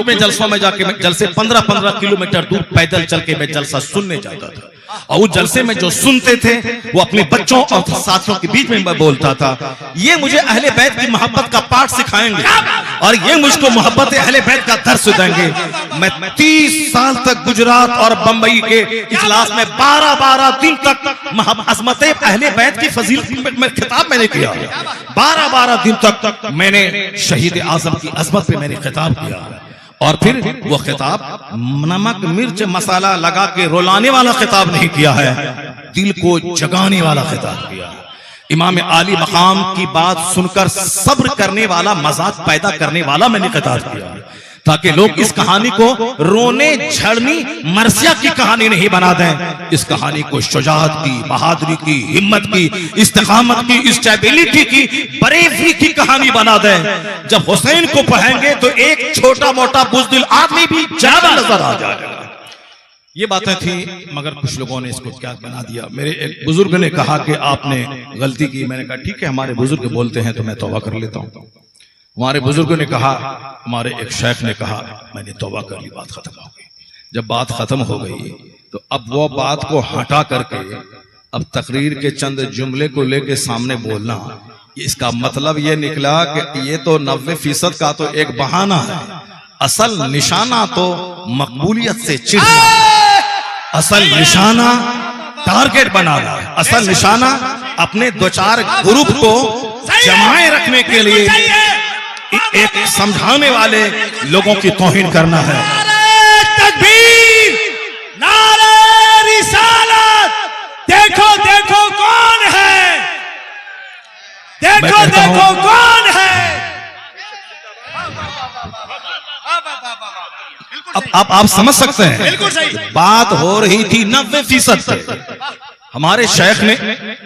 YouTube में जलसों में जाके मैं जलसे 15-15 किलोमीटर दूर पैदल चल के मैं जलसा सुनने जाता था, और उस जलसे में जो सुनते थे वो अपने बच्चों और साथियों के बीच में मैं बोलता था, ये मुझे अहले बैत की मोहब्बत का पाठ सिखाएंगे और ये मुझको मोहब्बत अहले बैत का दर्स देंगे। मैं 30 साल तक गुजरात और बंबई के इजलास में 12-12 दिन तक अज़मत अहले बैत की फजीलत में खिताब मैंने किया। 12-12 दिन तक मैंने शहीद आजम की अजमत पे मैंने खिताब किया, और फिर वो खिताब नमक मिर्च मसाला लगा के रुलाने वाला खिताब नहीं किया है, दिल को जगाने वाला खिताब किया। इमाम आली मकाम की बात सुनकर सब्र करने वाला, मजाक पैदा करने वाला मैंने खिताब किया, ताकि लोग इस कहानी को रोने झड़नी मरसिया की कहानी नहीं बना दें, इस कहानी को शुजाअत की, बहादुरी की, हिम्मत की, इस्तिकामत की, स्टेबिलिटी की, बरेवरी की कहानी बना दें। जब हुसैन को पढ़ेंगे तो एक छोटा मोटा बुज़दिल आदमी भी ज्यादा नजर आ जाएगा। ये बातें थी, मगर कुछ लोगों ने इसको क्या बना दिया। मेरे एक बुजुर्ग ने कहा कि आपने गलती की। मैंने कहा ठीक है, हमारे बुजुर्ग बोलते हैं तो मैं तौबा कर लेता हूँ। हमारे बुजुर्गों ने कहा, हमारे एक शेख ने कहा, मैंने तौबा कर ली, बात खत्म हो गई। जब बात खत्म हो गई तो अब वो बात को हटा करके अब तकरीर के चंद जुमले को लेके सामने बोलना, इसका मतलब ये निकला कि ये तो 90% का तो एक बहाना है, असल निशाना तो मकबूलियत से चिढ़ना, असल निशाना टारगेट बनाना, असल निशाना अपने 2-4 ग्रुप को जमाए रखने के लिए एक समझाने वाले लोगों की तौहीन करना है। नारे तकबीर, नारे रिसालत, देखो देखो कौन है, देखो देखो कौन है। अब आप समझ सकते हैं, बिल्कुल सही बात हो रही थी 90% पे। हमारे शेख ने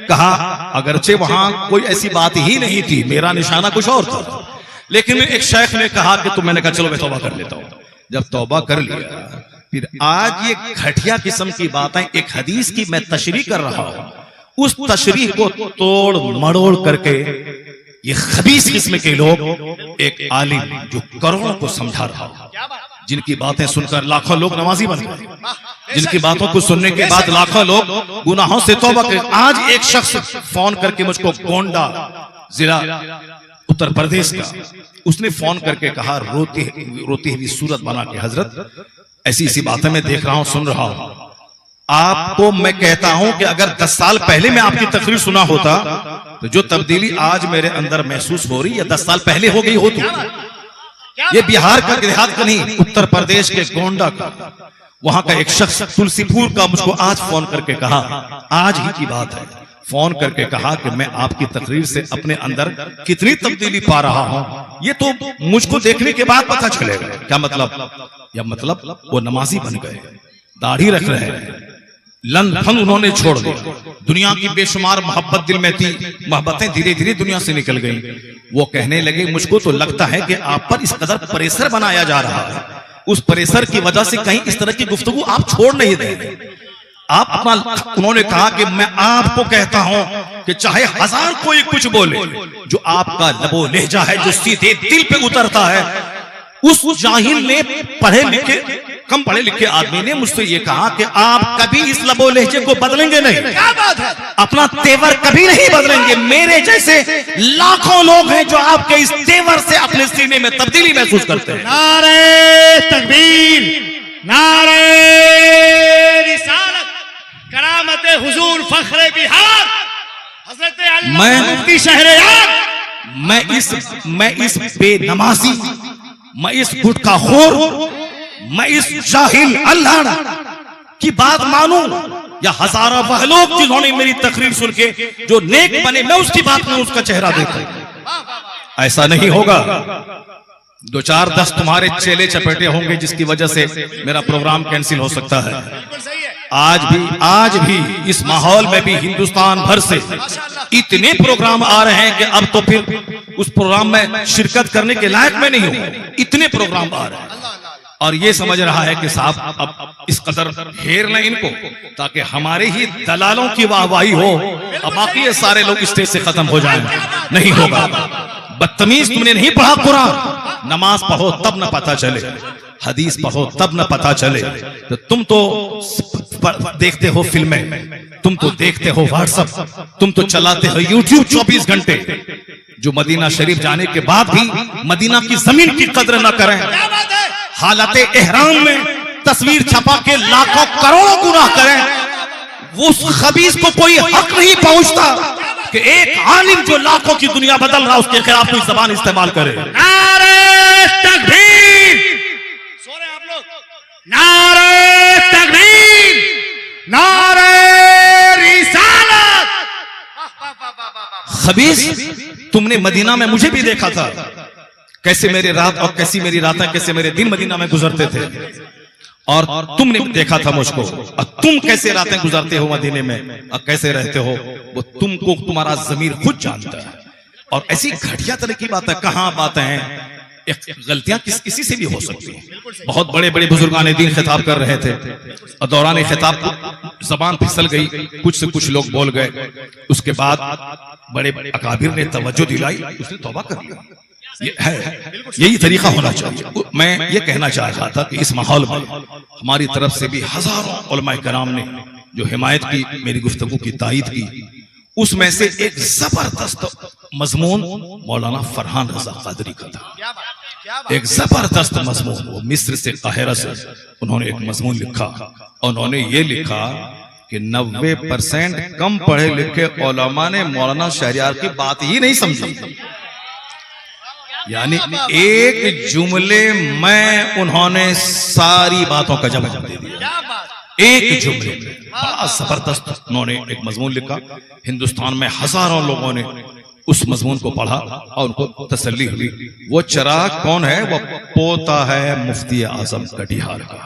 कहा, अगरचे वहां कोई ऐसी बात ही नहीं थी, मेरा निशाना कुछ और था, लेकिन एक शेख ने कहा कि तो मैंने कहा चलो मैं तौबा कर लेता हूं। जब तौबा कर लिया, फिर आज ये घटिया किस्म की बातें, एक हदीस की मैं तशरीह कर रहा हूं, उस तशरीह को तोड़ मड़ोड़ करके ये खबीस किस्म के लोग, एक आलिम जो करोड़ों को समझा रहा, जिनकी बातें सुनकर लाखों लोग नमाजी बन गए, जिनकी बातों को सुनने के बाद लाखों लोग गुनाहों से तौबा कर। आज एक शख्स फोन करके मुझको, गोंडा जिला उत्तर प्रदेश का, उसने फोन करके कहा रोती हुई सूरत बना के, हजरत ऐसी ऐसी बातें मैं देख रहा हूं, सुन रहा हूं, आपको मैं कहता हूं कि अगर 10 साल पहले मैं आपकी तकरीर सुना होता तो जो तब्दीली आज मेरे अंदर महसूस हो रही है 10 साल पहले हो गई होती। ये बिहार का देहात का नहीं, उत्तर प्रदेश के गोंडा का, वहां का एक शख्स तुलसीपुर का मुझको आज फोन करके कहा, आज ही की बात है, फोन करके कहा कि मैं आपकी तकरीर से अपने अंदर कितनी तब्दीली पा रहा हूं, ये तो मुझको देखने के बाद पता चलेगा। क्या मतलब? या मतलब वो नमाजी बन गए, दाढ़ी रख रहे हैं, लन फन उन्होंने छोड़ दिया, दुनिया की बेशुमार मोहब्बत दिल में थी, मोहब्बतें धीरे धीरे दुनिया से निकल गई। वो कहने लगे, मुझको तो लगता है कि आप पर इस कदर प्रेशर बनाया जा रहा है, उस प्रेशर की वजह से कहीं इस तरह की गुफ्तगू आप छोड़ नहीं देंगे। आप अपना, उन्होंने कहा कि मैं आपको कहता हूं कि चाहे 1000 कोई कुछ बोले, जो आपका लबो लहजा है, जो सीधे दिल पे उतरता है, उस जाहिल ने, पढ़े लिखे, कम पढ़े लिखे आदमी ने मुझसे ये कहा कि आप कभी इस लबो लहजे को बदलेंगे नहीं, क्या बात है, अपना तेवर कभी नहीं बदलेंगे। मेरे जैसे लाखों लोग हैं जो आपके इस तेवर से अपने सीने में तब्दीली महसूस करते हैं। नारे तकबीर, नारे रिसालत, करामत हुजूर फख्रे बिहार हजरत अल्लाह मुफ्ती शहरयार, मैं इस बेनमाजी, मैं इस गुटखाखोर, मैं इस जाहिल अल्लाह की बात मानूं, या हजारों वह लोग जिन्होंने मेरी तकरीर सुन के जो नेक बने, मैं उसकी बात में उसका चेहरा देखूं? ऐसा नहीं होगा। 2-4-10 तुम्हारे चेले चपेटे होंगे जिसकी वजह से मेरा प्रोग्राम कैंसिल हो सकता है। आज भी इस माहौल में भी हिंदुस्तान भर से इतने प्रोग्राम आ रहे हैं कि अब तो फिर उस प्रोग्राम में शिरकत करने के लायक में नहीं हूं, इतने प्रोग्राम आ रहे हैं। और ये समझ रहा है कि साहब अब इस कदर घेर लें इनको ताकि हमारे ही दलालों की वाहवाही हो, अब बाकी ये सारे लोग स्टेज से खत्म हो जाएं। नहीं होगा। बदतमीज, तुमने नहीं पढ़ा कुरान। नमाज पढ़ो तब न पता चले, हदीस पढ़ो तब न पता चले। तो तुम तो देखते हो फिल्में, तुम तो देखते हो व्हाट्सएप, तुम तो चलाते हो यूट्यूब 24 घंटे। जो मदीना शरीफ जाने के बाद भी मदीना की जमीन की कदर न करें, हालत एहराम में तस्वीर छपा के लाखों करोड़ों गुनाह करें, उस खबीस को कोई हक नहीं पहुंचता कि एक आलिम जो लाखों की दुनिया बदल रहा उसके खिलाफ कोई जबान इस्तेमाल करे। नारे तकबीर, सो रहे आप लोग, नारे तकबीर, नारे रिसालत। खबीस, तुमने मदीना में मुझे भी देखा था, कैसे मेरे रात और कैसी मेरी रातें, कैसे मेरे दिन मदीना में गुजरते थे, और तुमने देखा था मुझको, और तुम कैसे रातें गुजारते हो मदीने में और कैसे रहते हो, वो तुमको तुम्हारा जमीर खुद जानता है। और ऐसी घटिया तरह की बातें कहां बातें हैं, गलतियां किसी से भी हो सकती हैं। बहुत बड़े बड़े बुजुर्गान दीन खिताब कर रहे थे और दौरान खिताब जबान फिसल गई, कुछ से कुछ लोग बोल गए, उसके बाद बड़े बड़े अकाबिर ने तवज्जो दिलाई, उसने तौबा कर लिया। ये है, यही तरीका होना चाहिए। मैं ये कहना चाह रहा था कि इस माहौल में हमारी तरफ से भी हजारों उलमाए कराम ने जो हिमायत की, मेरी गुफ्तगू की तायीद की, उसमें से एक जबरदस्त मजमून मौलाना फरहान रजा कादरी का था। एक जबरदस्त मजमून, वो मिस्र से, काहिरा से उन्होंने एक मजमून लिखा, और उन्होंने ये लिखा कि 90% कम पढ़े लिखे उलमा ने मौलाना शहरयार की बात ही नहीं समझी। यानी एक जुमले में उन्होंने सारी बातों का जवाब दे दिया, एक जुमले में। बड़ा जबरदस्त उन्होंने एक मजमून लिखा। हिंदुस्तान में हजारों लोगों ने उस मजमून को पढ़ा और उनको तसल्ली हुई। वो चिराग कौन है? वो पोता है मुफ्ती आजम कटिहार का।